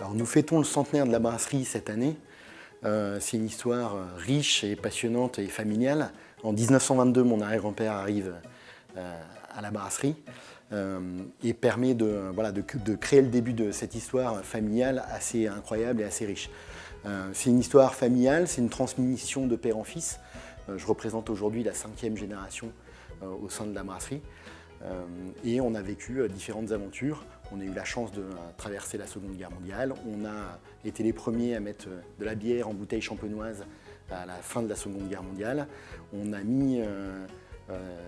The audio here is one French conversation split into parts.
Alors nous fêtons le centenaire de la brasserie cette année. C'est une histoire riche et passionnante et familiale. En 1922, mon arrière-grand-père arrive à la brasserie et permet de créer le début de cette histoire familiale assez incroyable et assez riche. C'est une histoire familiale, c'est une transmission de père en fils. Je représente aujourd'hui la 5e génération au sein de la brasserie. Et on a vécu différentes aventures. On a eu la chance de traverser la Seconde Guerre mondiale. On a été les premiers à mettre de la bière en bouteille champenoise à la fin de la Seconde Guerre mondiale. On a mis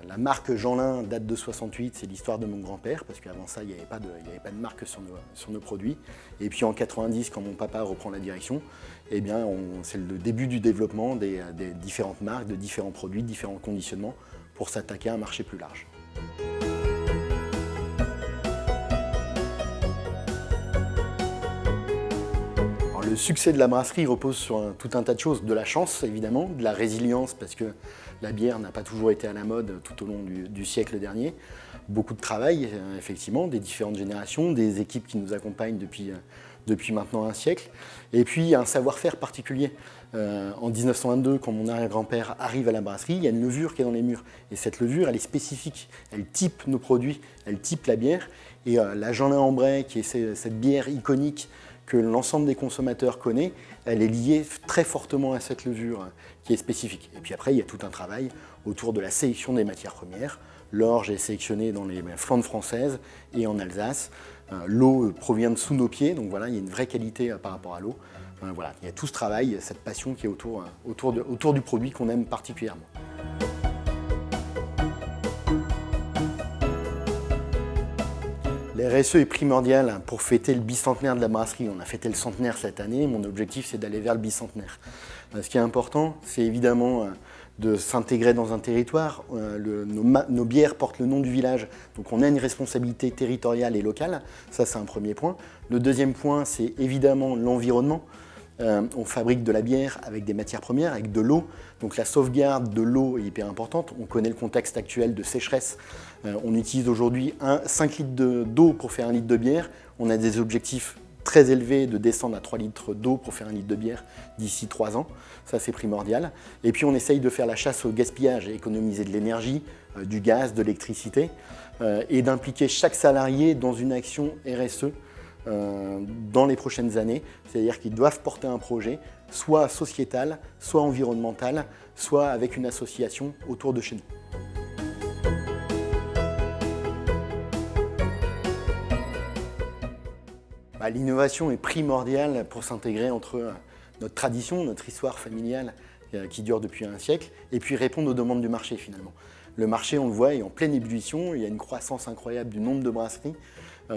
la marque Jeanlin, date de 68, c'est l'histoire de mon grand-père, parce qu'avant ça, il n'y avait pas de marque sur nos produits. Et puis en 90, quand mon papa reprend la direction, eh bien, c'est le début du développement des différentes marques, de différents produits, de différents conditionnements pour s'attaquer à un marché plus large. Le succès de la brasserie repose sur tout un tas de choses, de la chance évidemment, de la résilience parce que la bière n'a pas toujours été à la mode tout au long du siècle dernier, beaucoup de travail effectivement, des différentes générations, des équipes qui nous accompagnent depuis maintenant un siècle, et puis un savoir-faire particulier. En 1922, quand mon arrière-grand-père arrive à la brasserie, il y a une levure qui est dans les murs, et cette levure elle est spécifique, elle type nos produits, elle type la bière, et la Jeanlin-Ambray qui est cette bière iconique que l'ensemble des consommateurs connaît, elle est liée très fortement à cette levure qui est spécifique. Et puis après, il y a tout un travail autour de la sélection des matières premières. L'orge est sélectionnée dans les Flandres françaises et en Alsace. L'eau provient de sous nos pieds, donc voilà, il y a une vraie qualité par rapport à l'eau. Voilà, il y a tout ce travail, cette passion qui est autour du produit qu'on aime particulièrement. La RSE est primordiale pour fêter le bicentenaire de la brasserie. On a fêté le centenaire cette année. Mon objectif, c'est d'aller vers le bicentenaire. Ce qui est important, c'est évidemment de s'intégrer dans un territoire. Nos bières portent le nom du village, donc on a une responsabilité territoriale et locale. Ça, c'est un premier point. Le deuxième point, c'est évidemment l'environnement. On fabrique de la bière avec des matières premières, avec de l'eau. Donc la sauvegarde de l'eau est hyper importante. On connaît le contexte actuel de sécheresse. On utilise aujourd'hui 5 litres d'eau pour faire 1 litre de bière. On a des objectifs très élevés de descendre à 3 litres d'eau pour faire 1 litre de bière d'ici 3 ans. Ça, c'est primordial. Et puis on essaye de faire la chasse au gaspillage, économiser de l'énergie, du gaz, de l'électricité, et d'impliquer chaque salarié dans une action RSE dans les prochaines années, c'est-à-dire qu'ils doivent porter un projet, soit sociétal, soit environnemental, soit avec une association autour de chez nous. L'innovation est primordiale pour s'intégrer entre notre tradition, notre histoire familiale qui dure depuis un siècle, et puis répondre aux demandes du marché finalement. Le marché, on le voit, est en pleine ébullition, il y a une croissance incroyable du nombre de brasseries,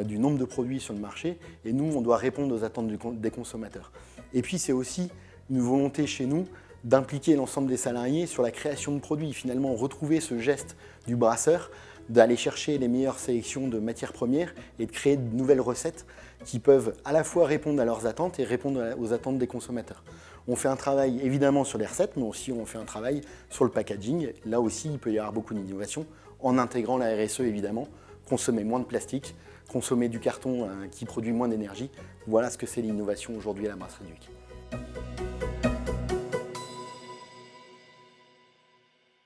du nombre de produits sur le marché, et nous, on doit répondre aux attentes des consommateurs. Et puis, c'est aussi une volonté chez nous d'impliquer l'ensemble des salariés sur la création de produits, finalement retrouver ce geste du brasseur, d'aller chercher les meilleures sélections de matières premières et de créer de nouvelles recettes qui peuvent à la fois répondre à leurs attentes et répondre aux attentes des consommateurs. On fait un travail évidemment sur les recettes, mais aussi on fait un travail sur le packaging. Là aussi, il peut y avoir beaucoup d'innovation en intégrant la RSE évidemment, consommer moins de plastique, consommer du carton qui produit moins d'énergie. Voilà ce que c'est l'innovation aujourd'hui à la brasserie du Vic.